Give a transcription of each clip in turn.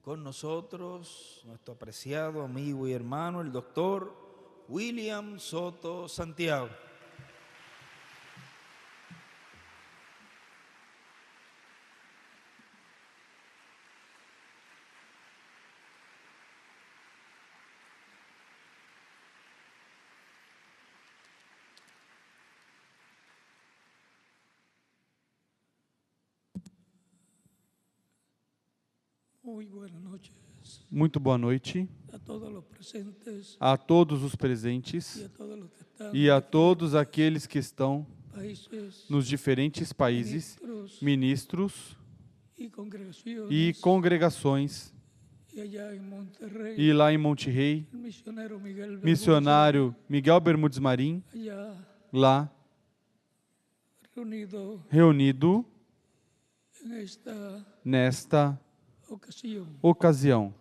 con nosotros nuestro apreciado amigo y hermano, el doctor William Soto Santiago. Muito boa noite a todos os presentes e a todos aqueles que estão nos diferentes países, ministros e congregações. E lá em Monterrey, missionário Miguel Bermudes Marim, lá reunido nesta ocasião.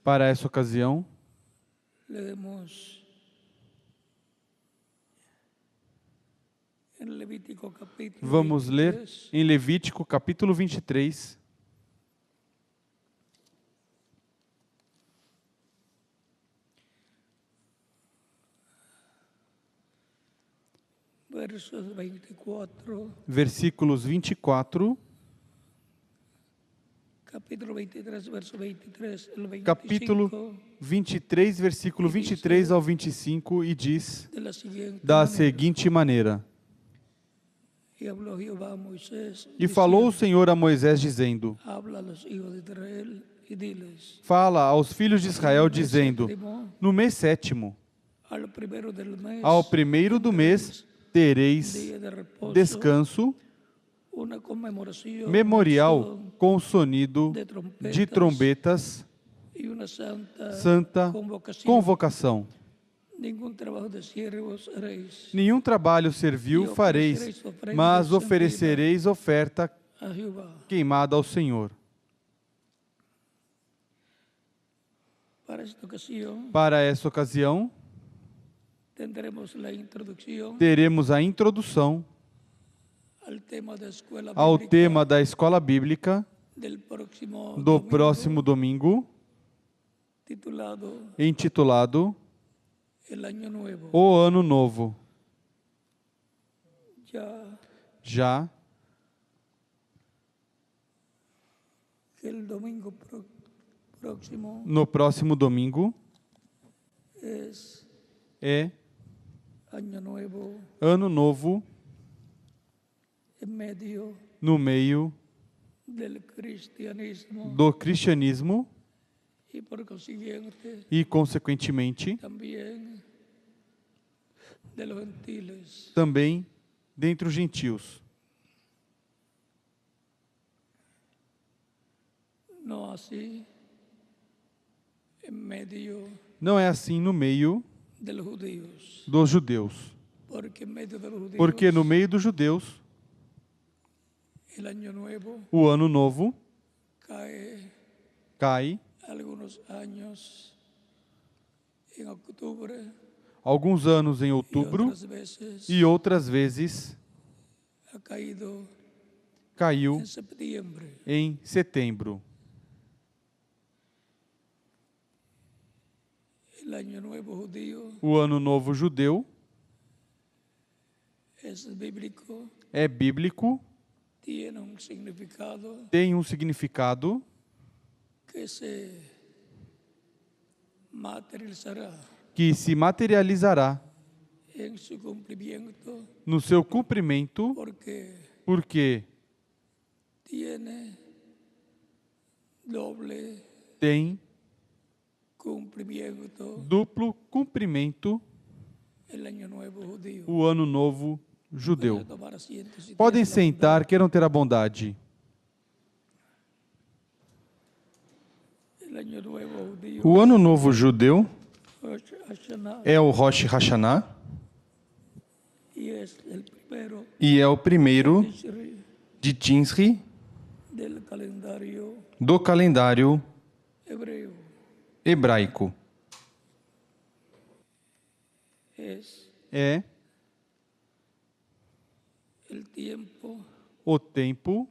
Para essa ocasião, vamos ler em Levítico capítulo 23, versículos 24, capítulo 23, versículo 23 ao 25, e diz da seguinte maneira: E falou o Senhor a Moisés, dizendo: Fala aos filhos de Israel, dizendo: No mês sétimo, ao primeiro do mês, tereis descanso, memorial com sonido de trombetas, santa convocação. Nenhum trabalho servil fareis, mas oferecereis oferta queimada ao Senhor. Para essa ocasião, teremos a introdução ao tema da escola bíblica do próximo domingo, intitulado O Ano Novo. Já no próximo domingo é Ano Novo no meio do cristianismo e, consequentemente, também dentre os gentios. Não é assim no meio dos judeus. Porque no meio dos judeus, o Ano Novo cai alguns anos em outubro e outras vezes caiu em setembro. O Ano Novo judeu é bíblico, tem um significado que se materializará no seu cumprimento, porque tem duplo cumprimento o Ano Novo judeu. Podem sentar, queiram ter a bondade. O Ano Novo judeu é o Rosh Hashanah e é o primeiro de Tisri do calendário hebraico. é o tempo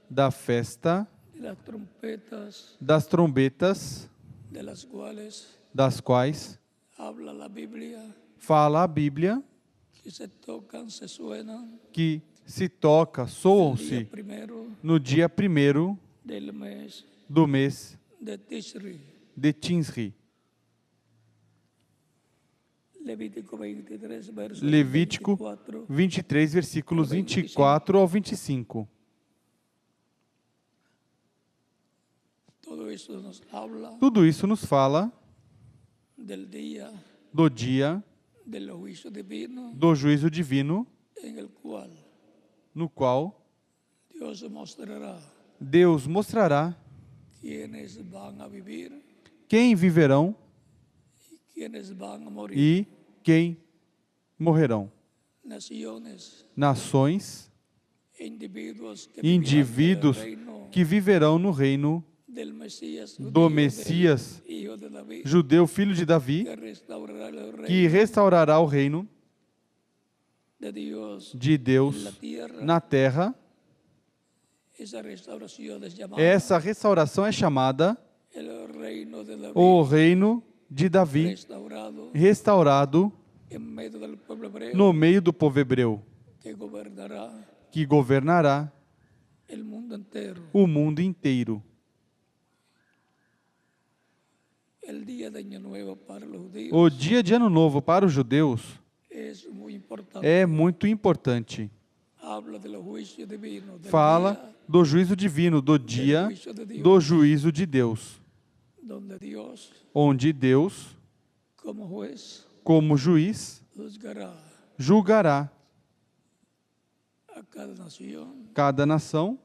da festa das trombetas, das quais fala a Bíblia, que se toca, soam-se no dia 1º do mês de Tisri. Levítico 23, versículos 24 ao 25. Tudo isso nos fala do dia do juízo divino, no qual Deus mostrará quem viverão e quem morrerão. Nações, indivíduos que viverão no reino do Messias, judeu, filho de Davi, que restaurará o reino de Deus na terra. Essa restauração é chamada o reino de Davi, restaurado no meio do povo hebreu, que governará o mundo inteiro. O dia de Ano Novo para os judeus é muito importante. Fala do juízo divino, do dia do juízo de Deus, onde Deus, como juiz, julgará cada nação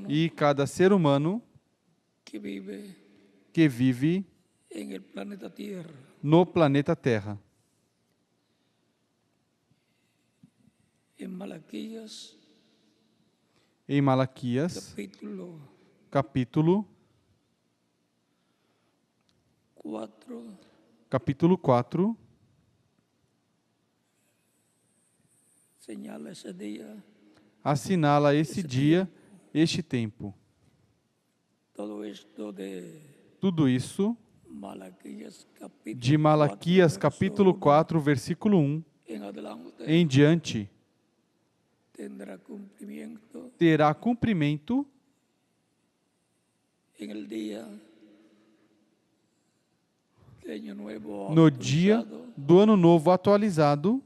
e cada ser humano que vive no planeta Terra. Em Malaquias, capítulo 4, assinala esse dia, este tempo. Tudo isso de Malaquias, capítulo 4, versículo 1 em diante, terá cumprimento no dia do Ano Novo atualizado,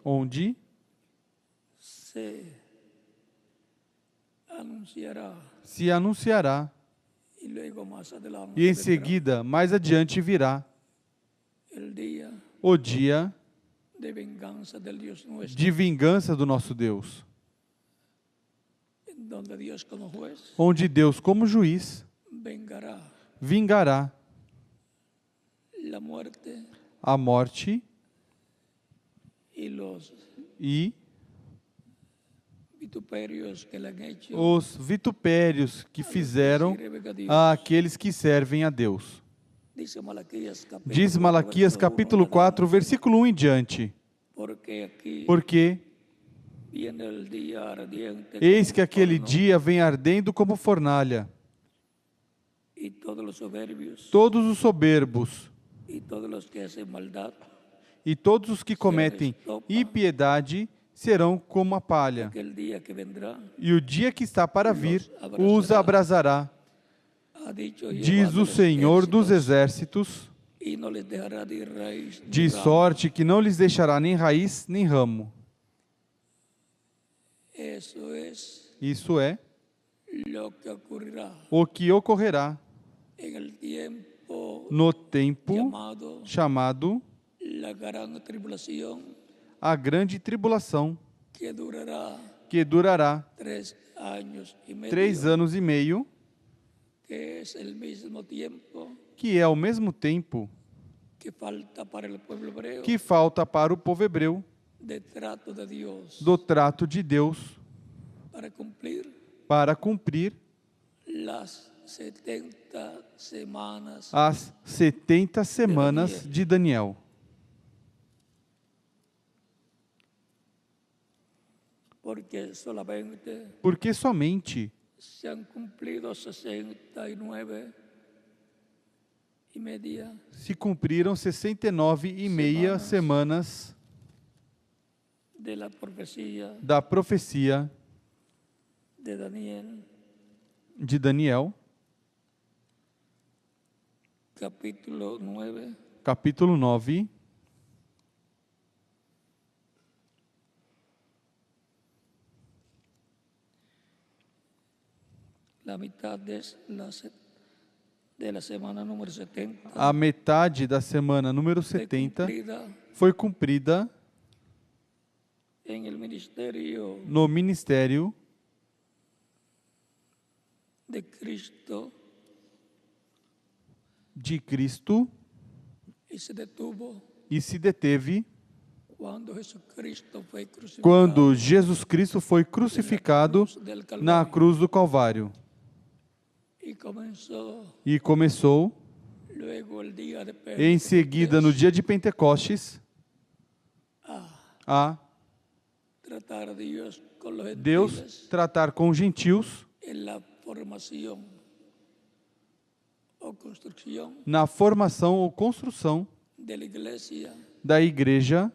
onde se anunciará, e em seguida, mais adiante, virá o dia de vingança do nosso Deus, onde Deus, como juiz, vingará a morte e os vitupérios que fizeram àqueles que servem a Deus. Diz Malaquias capítulo 4, versículo 1 em diante. Porque eis que aquele dia vem ardendo como fornalha. Todos os soberbos e todos os que cometem impiedade serão como a palha, e o dia que está para vir os abrasará, diz o Senhor dos Exércitos, de sorte que não lhes deixará nem raiz nem ramo. Isso é o que ocorrerá no tempo chamado a grande tribulação, que durará 3 anos e meio, que é o mesmo tempo que falta para o povo hebreu do trato de Deus para cumprir as 70 semanas de Daniel. Porque somente se han cumprido 69 y media se cumpriram 69,5 semanas de la profecía da profecia de Daniel, capítulo 9, capítulo 9, la mitad de la semana número 70 a metade da semana número 70 foi cumprida no ministério de Cristo e se deteve quando quando Jesus Cristo foi crucificado na cruz do Calvário. E começou, em seguida, no dia de Pentecostes, a Deus tratar com os gentios na formação ou construção da igreja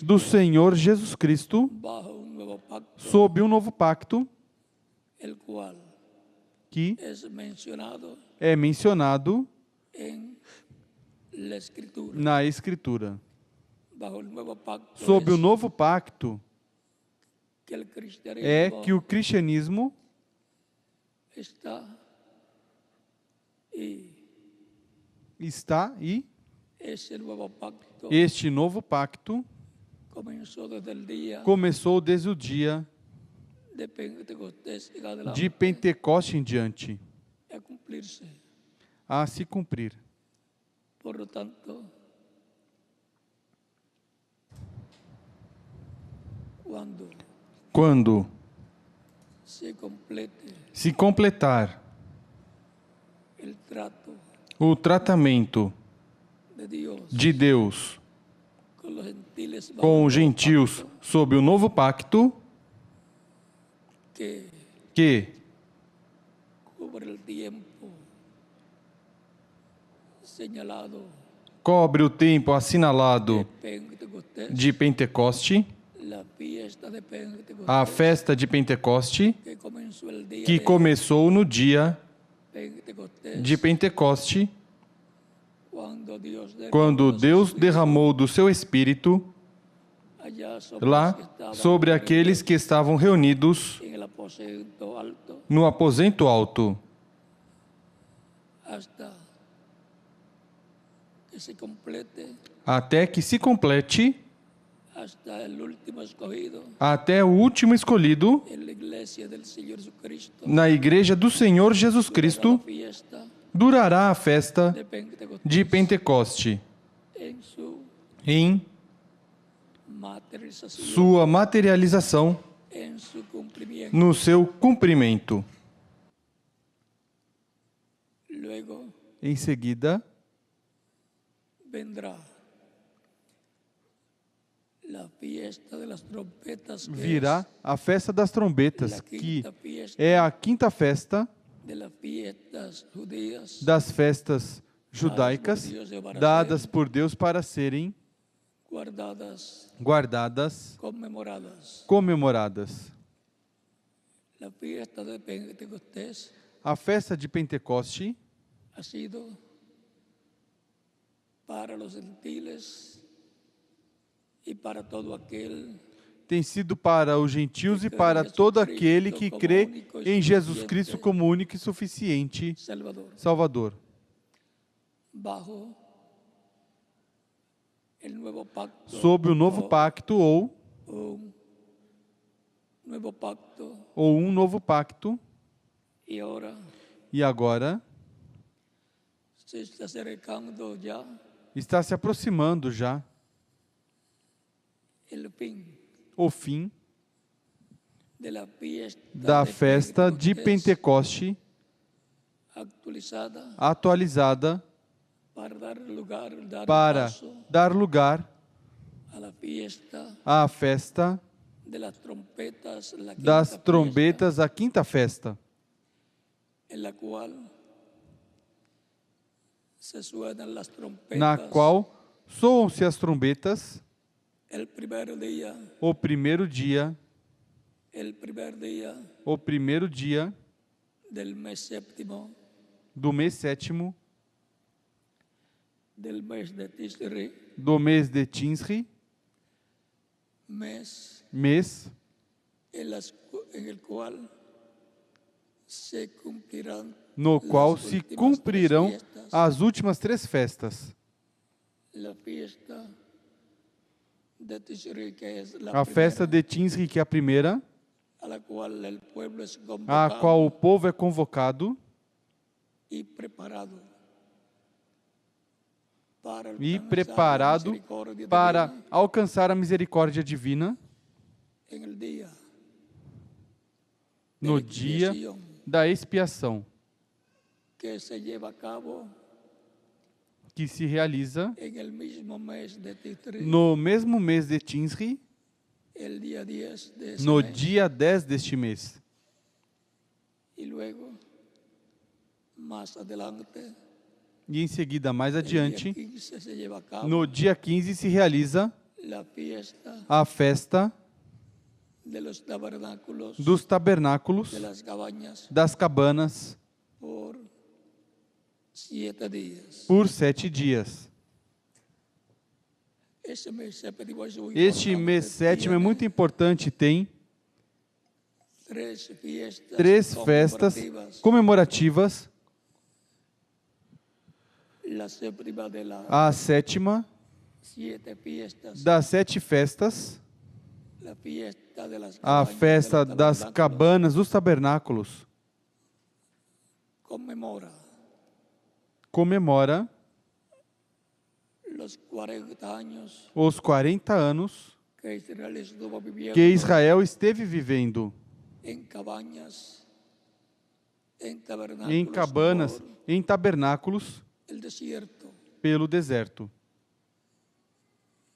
do Senhor Jesus Cristo, sob um novo pacto, que é mencionado na Escritura. Sob o novo pacto é que o cristianismo está e este novo pacto começou desde o dia de Pentecoste em diante a se cumprir. Quando se completar o tratamento de Deus com os gentios sob o novo pacto, que cobre o tempo assinalado de Pentecoste, a festa de Pentecoste, que começou no dia de Pentecoste, quando Deus derramou do seu Espírito lá sobre aqueles que estavam reunidos no aposento alto, até que se complete, até o último escolhido na igreja do Senhor Jesus Cristo, durará a festa de Pentecoste em sua materialização, no seu cumprimento. Em seguida, virá a festa das trombetas, que é a quinta festa das festas judaicas, dadas por Deus para serem guardadas, comemoradas. A festa de Pentecoste tem sido para os gentios e para todo aquele que crê em Jesus Cristo como único e suficiente Salvador. Sob o novo pacto ou um novo pacto, e agora está se aproximando já o fim da festa de Pentecoste, atualizada para para paso dar lugar a la fiesta à festa de las trompetas, la das quinta trombetas, a quinta festa, fiesta, en la cual se suenan las trompetas na qual soam-se as trombetas el primer día, o primeiro dia, el primer día o primeiro dia del mes séptimo, do mês sétimo, del mes de Tisri, do mês de Tinsri, mes mês en el cual se cumplirán no qual las se últimas cumprirão tres fiestas, as últimas 3 festas. la fiesta de Tisri, que es la A festa primera, de Tinsri, que é a primeira, a la cual el pueblo es a convocado qual o povo é convocado y preparado para e alcanzar la preparado misericordia para divina alcançar a misericórdia divina en el día de no la dia expiación, da expiação, que se lleva a cabo que se realiza en el mismo mes de Tisri, no mesmo mês de Tinsri, el día 10 de ese no mes. dia 10 deste mês. Y luego, más adelante, E em seguida, mais el día adiante, 15 se lleva a cabo no dia 15 se realiza la fiesta a festa de los tabernáculos, dos tabernáculos, de las cabañas, das cabanas, por 7 días. por 7 dias. Ese mes séptimo es muy Este importante, mês sétimo é tiene muito importante, tem 3 fiestas 3 festas conmemorativas. comemorativas. La séptima de las A sétima 7 fiestas, das 7 festas, la fiesta de las a cabañas, festa de los das tabernáculos, cabanas, dos tabernáculos, comemora los 40 años os 40 anos que Israel estuvo viviendo que Israel esteve vivendo en cabañas, en em tabernáculos, cabanas, por em tabernáculos, el desierto. pelo deserto.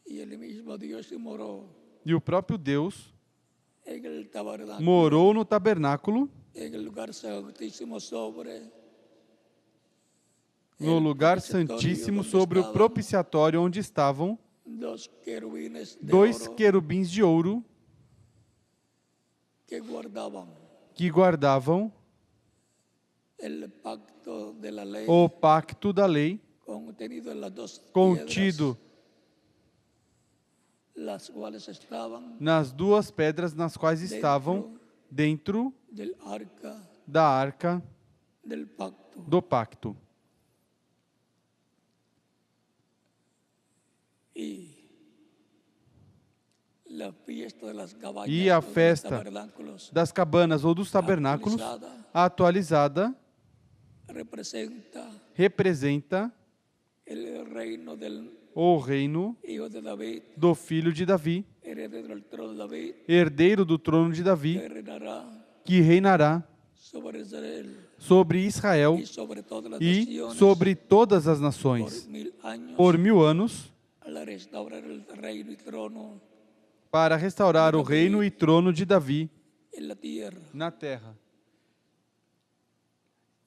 Y el mismo Dios se moró E o próprio Deus en el tabernáculo, morou no tabernáculo, en el lugar santísimo sobre no el lugar propiciatorio santíssimo, donde sobre o estaban propiciatório, onde estavam dos querubines de 2 oro querubins de ouro que guardaban que guardavam el pacto de la ley o pacto da lei, contenido en las dos contido piedras, las cuales estaban nas 2 pedras nas quais estavam dentro del arca da arca del pacto. do pacto. Y la fiesta de las cabañas E a o de los festa tabernáculos das cabanas ou dos tabernáculos, atualizada, representa el reino del o reino hijo de David, do filho de Davi, heredero del trono de David, herdeiro do trono de Davi, que reinará que reinará sobre Israel sobre Israel y sobre todas las e naciones sobre todas as por nações 1000 años, por 1000 anos, al restaurar el reino y trono para restaurar o reino e trono de Davi en la tierra. na terra.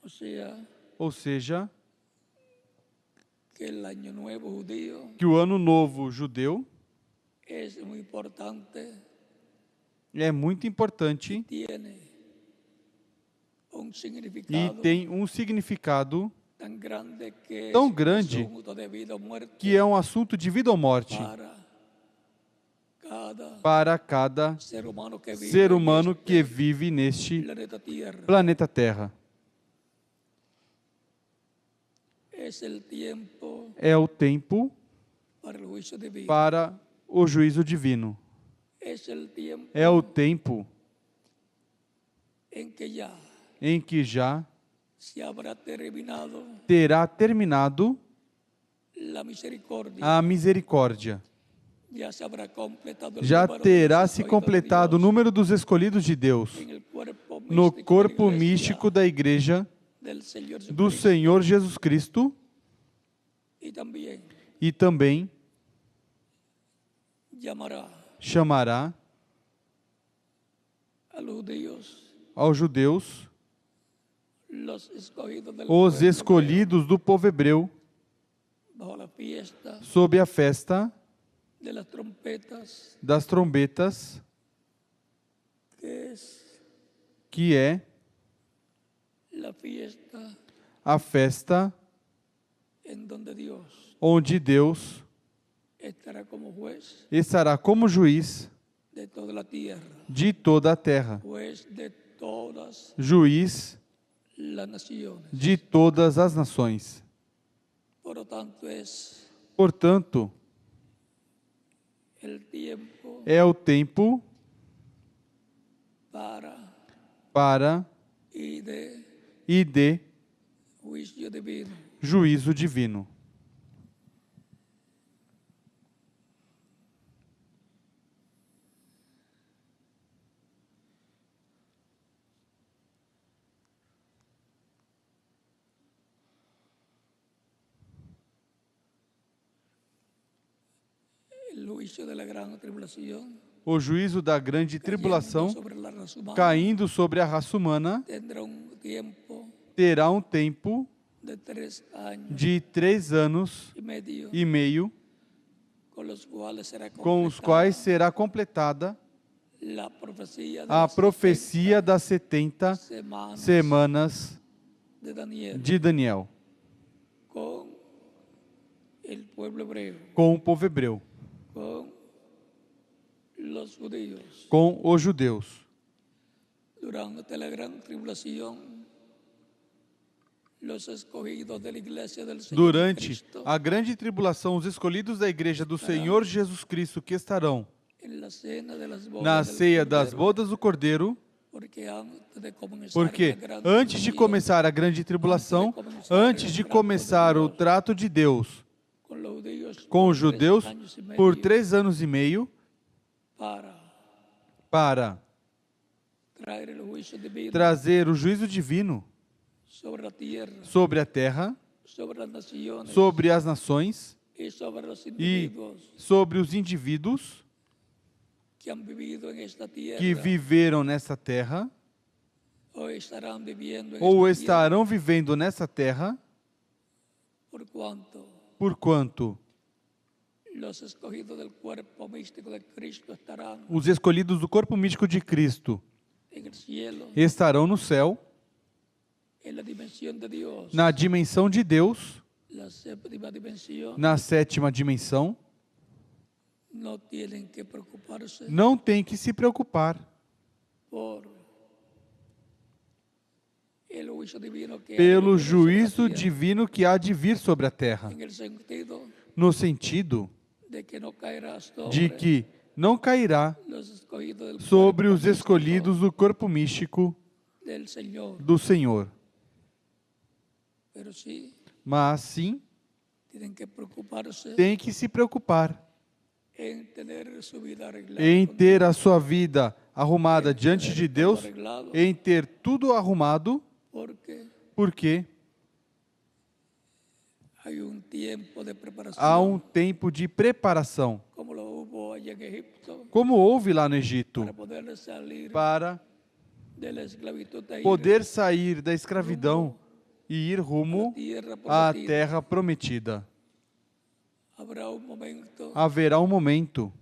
O sea, Ou seja, que el año nuevo judío que o ano novo judeu es muy importante, é muito importante tiene un e significado tem um significado tan grande que tão es grande asunto de vida o muerte que é um assunto de vida ou morte para cada ser humano que vive ser en humano este que vive neste planeta Tierra. planeta Terra. Es el tiempo É o tempo para el juicio divino. para o juízo divino. Es el tiempo É o tempo en que ya em que já se habrá terminado terá terminado la misericordia. a misericórdia. Ya se habrá completado el Já número de terá los se escogidos de completado o Dios número dos escolhidos de Deus en el cuerpo no místico de la corpo iglesia místico da igreja del Señor do Jesucristo. Senhor Jesus Cristo Y e também llamará chamará a los judíos aos judeus los escogidos del os pueblo escolhidos do povo hebreu bajo la fiesta sob a festa de las trompetas, das trombetas, que é la fiesta a festa en donde Dios onde Deus estará como juez estará como juiz de toda la tierra, de toda a terra, juez de todas juiz las naciones. de todas as nações. Por lo tanto, es Portanto, el tiempo é o tempo para y de e de juicio divino. juízo divino. El juicio de la gran tribulación O juízo da grande tribulação sobre la raza humana caindo sobre a raça humana tendrá un tiempo terá um tempo de 3 años de 3 anos y medio, e meio, con los cuales será com os completada quais será completada la profecía de a las profecia das 70 semanas semanas de Daniel de Daniel, con el pueblo hebreo, com o povo hebreu, con los judíos. com os judeus. Durante la gran tribulación, los escogidos de la iglesia del Señor Durante Cristo a grande tribulação, os escolhidos da igreja do Senhor Jesus Cristo que estarão en la cena de las bodas na del ceia das Cordero, bodas do Cordeiro, porque porque antes de começar a grande tribulação, antes de começar o trato de Deus com os judeus por 3 anos e meio, para trazer o juízo divino sobre a tierra, sobre a terra, sobre las naciones sobre as nações y sobre los e individuos sobre os indivíduos que han vivido en esta tierra que viveram nessa terra o estarán viviendo en ou esta estarão vivendo nessa terra, tierra, porquanto los escogidos del cuerpo místico de Cristo estarán os escolhidos do corpo místico de Cristo en el cielo, estarão no céu, en la dimensión de Dios, na dimensão de Deus, la séptima dimensión. na 7ª dimensão. No tienen que preocuparse Não tem que se preocupar por el juicio divino que ha de pelo venir sobre la juízo tierra, divino que há de vir sobre a terra, en el sentido no sentido de que no caerá de que não cairá los escogidos del sobre cuerpo os escolhidos do corpo místico del Señor, do Senhor, pero sí mas sim tienen que preocuparse tem que se preocupar en tener su vida arreglada, em con ter Dios, a sua vida arrumada en diante tener de todo Deus, arreglado, em ter tudo arrumado, porque porque hay un tiempo de preparación, há um tempo de preparação, como lo hubo allá en Egipto, como houve lá no Egito, para poder salir para de la esclavitud de ir poder sair da escravidão e ir rumo tierra à prometida. terra prometida. Habrá un momento Haverá um momento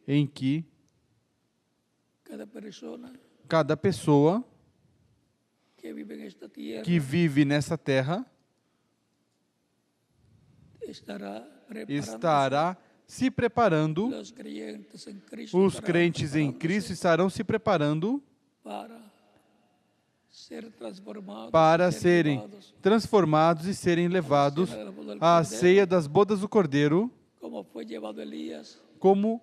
em que cada pessoa que vive en esta tierra que vive nessa terra estará se preparando, los creyentes en Cristo os estarán crentes em preparándose Cristo estarão se preparando para ser transformados, para ser serem llevados transformados e serem levados à ceia das bodas do Cordeiro, como fue llevado Elías como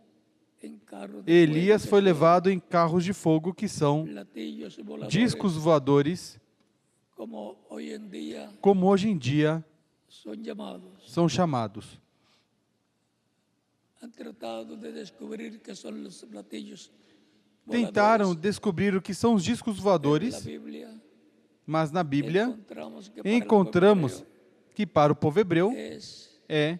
en carros de Elias fuego, foi que son levado em carros de fogo, que são platillos voladores, discos voadores, como hoy en día como hoje em dia son llamados. são chamados. Han tratado de descubrir qué son los platillos Tentaram voladores descobrir o que são os discos en la voadores Biblia, Mas na Bíblia encontramos que para el encontramos pueblo que para o povo hebreu es é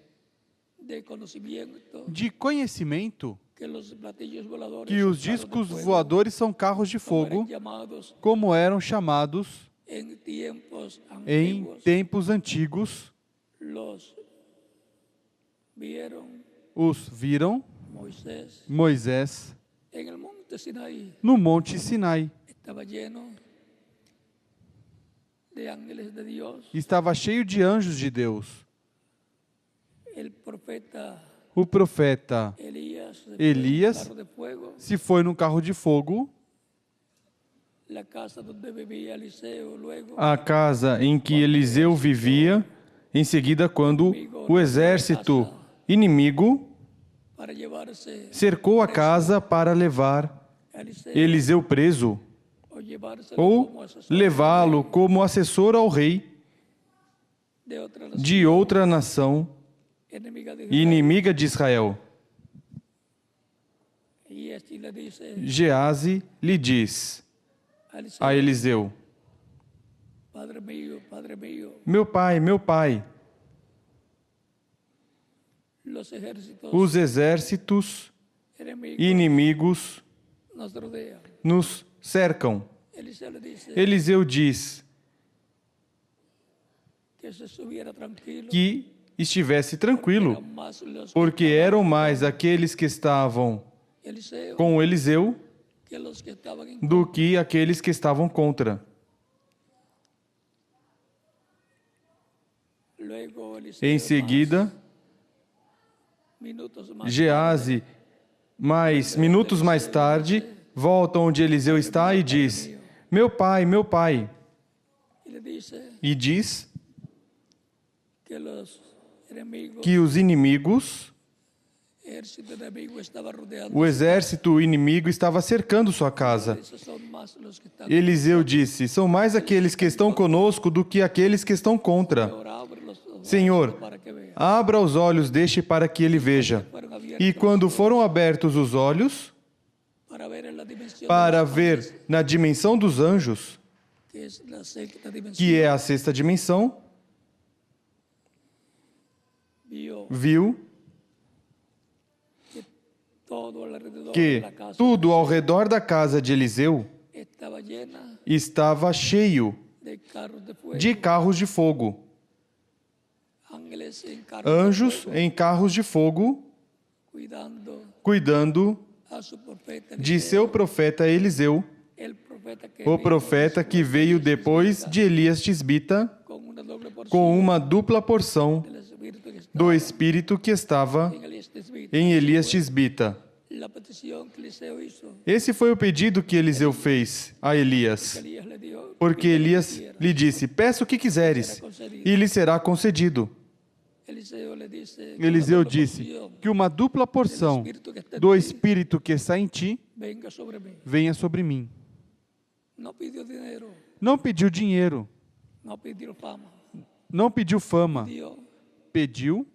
de conocimiento de conhecimento que los platillos voladores que os son carros de discos fuego, voadores são carros de como eran fogo, llamados como eram chamados en tiempos em antiguos, tempos antigos. los vieron Os viram Moisés Moisés en el monte Sinaí. no Monte Sinai. Estaba lleno de ángeles de Dios. Estava cheio de anjos de Deus. El profeta O profeta Elías, se fue en Elías carro de fuego. se foi num carro de fogo. La casa donde vivía Eliseo luego A casa em que Eliseu vivia, em seguida, quando o exército inimigo para llevarse cercou a casa para levar a Eliseo Eliseu preso o llevárselo ou como asesor levá-lo como assessor ao rei de otra nación de outra nação enemiga de Israel. inimiga de Israel. Y este le dice Geazi lhe diz a Eliseo, a Eliseu: Padre mío, meu pai, los ejércitos os exércitos enemigos inimigos nos rodean. nos cercam. Eliseo le dice Eliseu diz que se estuviera tranquilo, que estivesse tranquilo, eran más los que porque eram mais aqueles que estavam Eliseo com Eliseu que los que estaban en do que aqueles que estavam contra. luego Eliseo Em seguida, minutos más Geazi, minutos mais tarde, volta onde Eliseu está e diz: meu pai, y le dice e diz que los enemigos, que os inimigos, ejército enemigo estaba rodeando. o exército inimigo estava cercando sua casa. Esos son más los que están Eliseu disse: são mais aqueles que estão conosco do que aqueles que estão contra. ahora. Abre los ojos Senhor, para que vea. abra os olhos deste para que ele veja. Fueron abiertos E quando foram abertos os olhos, para ver en la dimensión para de los ángeles, ver na dimensão dos anjos, que es la sexta dimensión, que é a sexta dimensão, viu todo alrededor que de la casa tudo ao redor da casa de Eliseu estaba llena estava cheio de carros de fuego, de carros de fogo, ángeles en carros de anjos fuego, em carros de fogo, cuidando cuidando a su profeta de Eliseo, seu profeta Eliseu, el profeta que o vino profeta que veio depois de Elias Tisbita, con una doble porción com uma dupla porção del Espíritu que do estaba Espírito que estava en Elías Tisbita. em Elias Tisbita. La petición que Eliseo hizo, Esse foi o pedido que Eliseu fez a Elias, Elías le dio, porque Elias lhe disse: peça o que quiseres, e lhe será concedido. Eliseo le dice, Eliseu una doble disse porción que uma dupla porção do Espírito que está em ti venga sobre mí. venha sobre mim. No pidió dinero, Não pediu dinheiro, no pidió fama, não pediu fama, dio pediu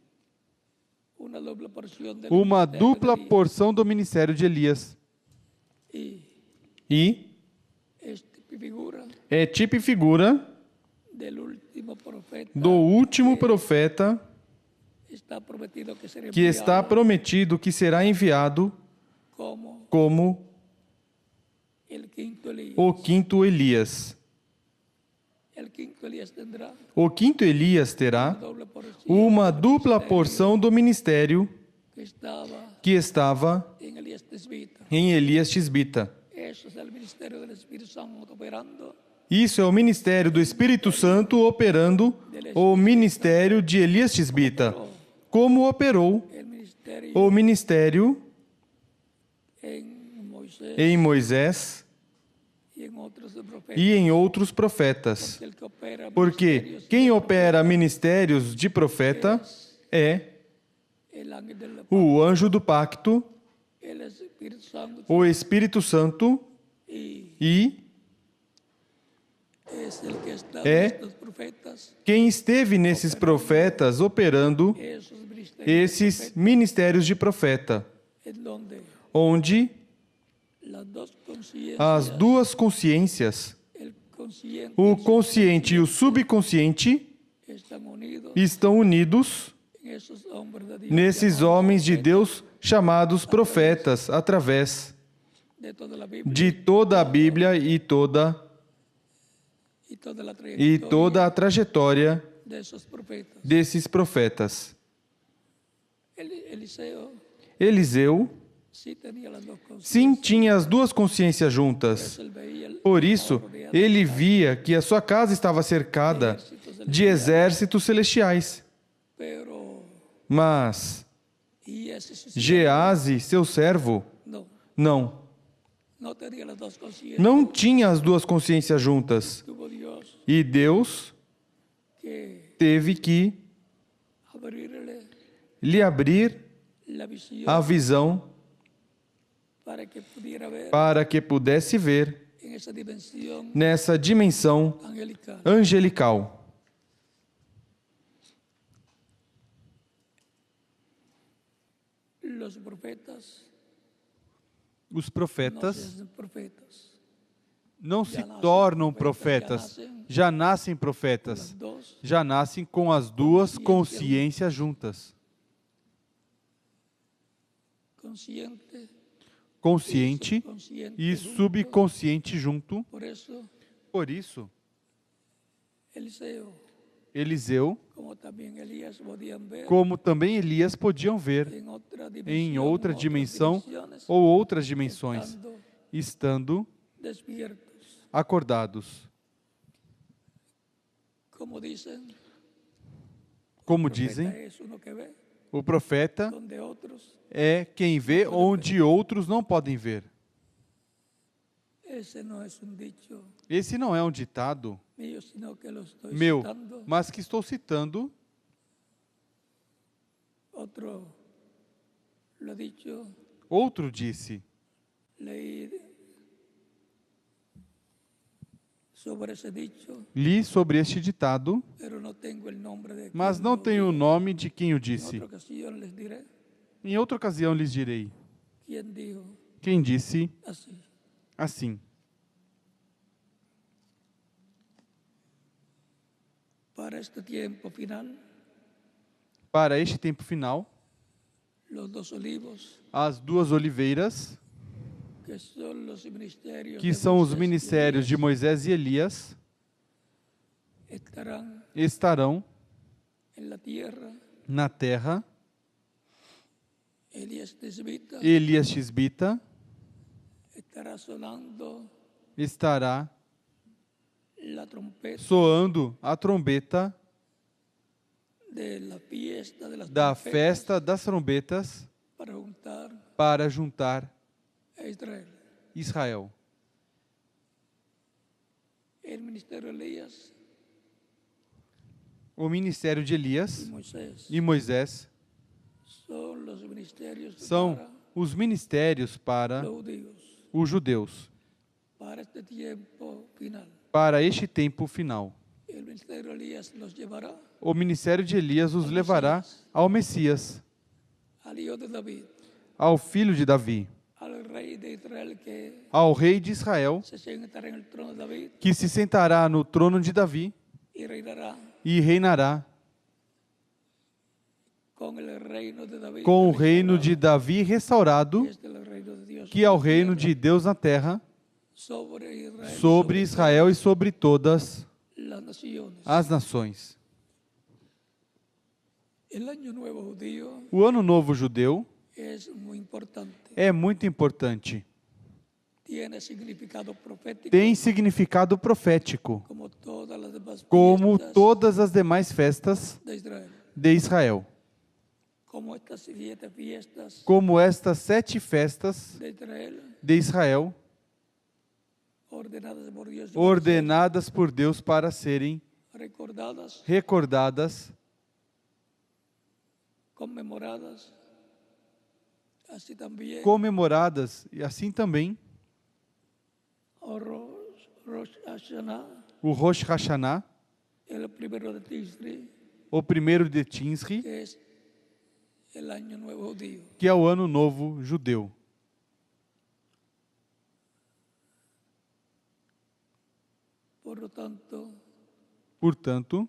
una doble porción del uma ministerio dupla de Elías. porção do ministério de Elias. Y E esta figura é tipo e figura del último profeta do último profeta está prometido que será que está enviado prometido que será enviado como el quinto Elías. o quinto Elias. El quinto Elías tendrá O quinto Elias terá doble porción uma dupla porção do ministério que estaba que estava en Elías Tisbita. em Elias Tisbita. Eso es el ministerio del Espíritu Santo operando Isso é o ministério do Espírito Santo operando o ministério de Elias Tisbita, como operou el ministerio o ministério en Moisés em Moisés y en otros profetas. e em outros profetas. El que opera Porque ministerios quem opera ministérios de profeta é el ángel del o anjo do pacto, el Espíritu Santo o Espírito Santo, y e es el que está É. en estos profetas, quem esteve nesses profetas operando esos ministerios esses ministérios de profeta, en donde onde las dos conciencias, as duas consciências, el O consciente e o subconsciente estão unidos nesses homens de Deus chamados profetas, através de toda a Bíblia e toda a trajetória desses profetas. Eliseu, sim, tinha as duas consciências juntas. Por isso, ele via que a sua casa estava cercada de exércitos celestiais. Mas Gease, seu servo, não tinha as duas consciências juntas. E Deus teve que lhe abrir a visão para que pudesse ver nessa dimensão angelical. Os profetas não se tornam profetas, já nascem profetas, já nascem com as duas consciências juntas. Consciente e subconsciente junto. Por isso, Eliseu, como também Elias, podiam ver em outra dimensão ou outras dimensões, estando acordados. Como dizem, o profeta é quem vê onde outros não podem ver. Esse não é um ditado meu, mas que estou citando outro disse. Li sobre este ditado, mas não tenho o nome de quem o disse. Em outra ocasião lhes direi. Quem disse assim. Para este tempo final, as duas oliveiras, que são os ministérios de Moisés e Elias, estarão na terra. Elias Tisbita estará soando a trombeta da festa das trombetas para juntar Israel. O ministério de Elias e Moisés são os ministérios para os judeus, para este tempo final. O ministério de Elias os levará ao Messias, ao filho de Davi, ao rei de Israel, que se sentará no trono de Davi e reinará com o reino de Davi restaurado, que é o reino de Deus na terra, sobre Israel e sobre todas as nações. O Ano Novo Judeu é muito importante. Tem significado profético, como todas as demais festas de Israel. Como estas 7 festas de Israel, ordenadas por Deus para serem recordadas, comemoradas, e assim também o Rosh Hashanah, o primeiro de Tinsri, que é o Ano Novo Judeu. Portanto,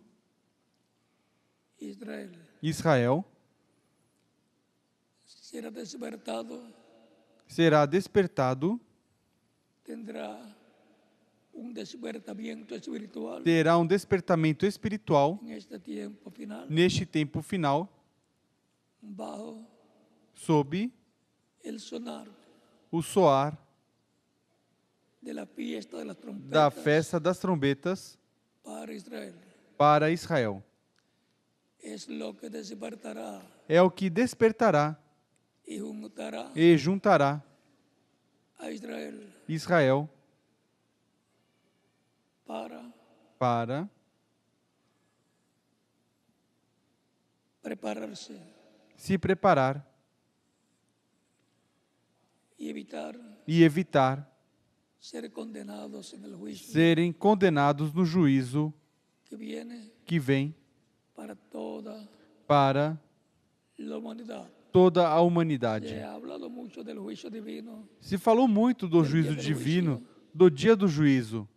Israel será despertado, terá um despertamento espiritual neste tempo final, sob o soar da festa das trombetas para Israel. É o que despertará e juntará Israel para se preparar e evitar serem condenados no juízo que vem para toda a humanidade. Se falou muito do juízo divino, do dia do juízo,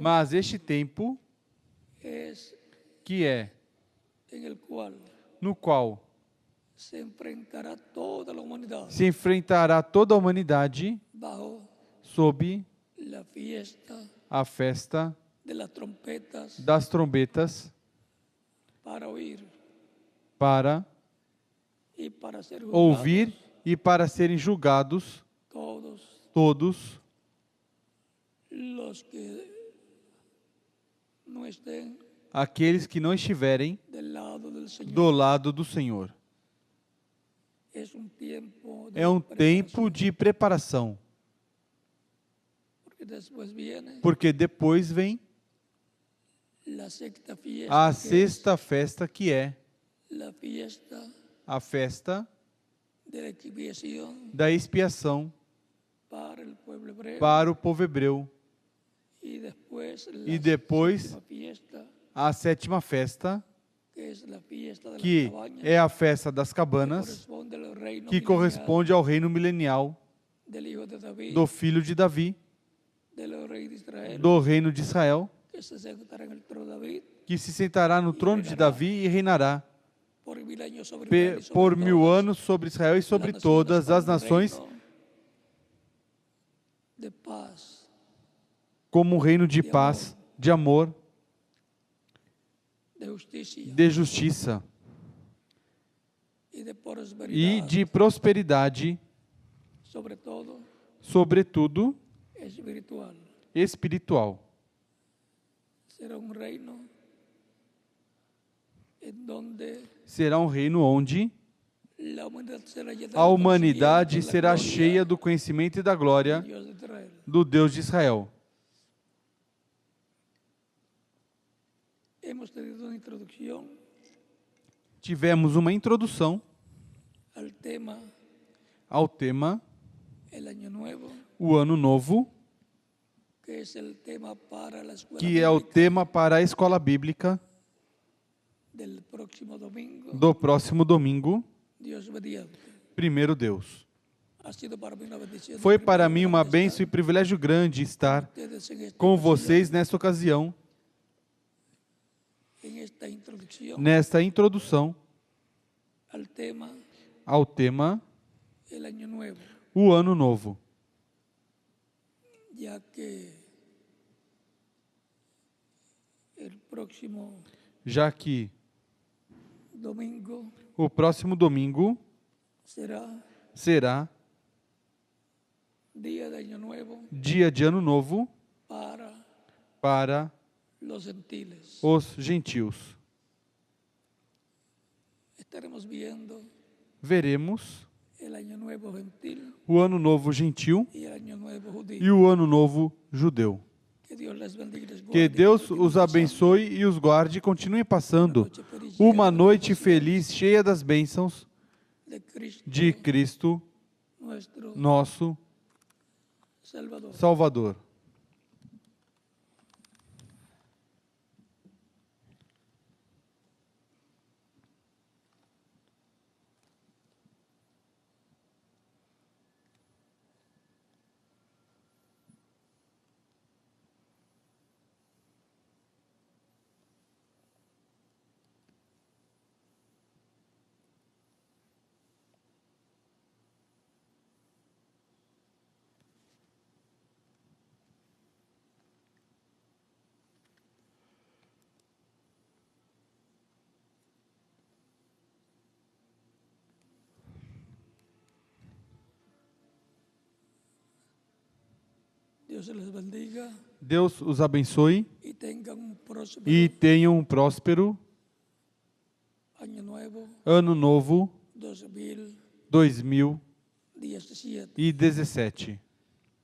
mas este tempo que é no qual se enfrentará toda a humanidade sob a festa das trombetas para ouvir e para serem julgados todos aqueles que não estiverem do lado do Senhor. É um tempo de preparação, porque depois vem a sexta festa, que é a festa da expiação para o povo hebreu. E depois a sétima festa, que é a festa das cabanas, que corresponde ao reino milenial do filho de Davi, do reino de Israel, que se sentará no trono de Davi e reinará por 1000 anos sobre Israel e sobre todas as nações, como um reino de paz, de amor, de justiça e de prosperidade, sobretudo espiritual. Será um reino onde a humanidade será cheia do conhecimento e da glória do Deus de Israel. Tivemos uma introdução ao tema o Ano Novo, que é o tema para a escola bíblica do próximo domingo, primeiro Deus. Foi para mim uma bênção e privilégio grande estar com vocês nesta ocasião, nesta introdução ao tema o Ano Novo. Já que o próximo domingo será dia de Ano Novo para os gentios. Veremos o Ano Novo gentil e o Ano Novo judeu. Que Deus os abençoe e os guarde e continue passando uma noite feliz, cheia das bênçãos de Cristo, nosso Salvador. Dios les bendiga Deus os abençoe y tengan un próspero e tenham um próspero año nuevo ano novo 2017. 2017.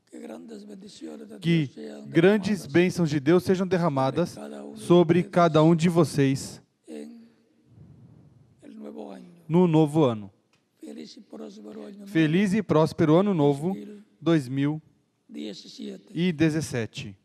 Que grandes bendiciones de Que Dios sean grandes derramadas bênçãos de Deus sejam derramadas sobre cada um de vocês en el nuevo año. no novo ano. Feliz y próspero año Feliz e próspero ano novo 2017. 2017.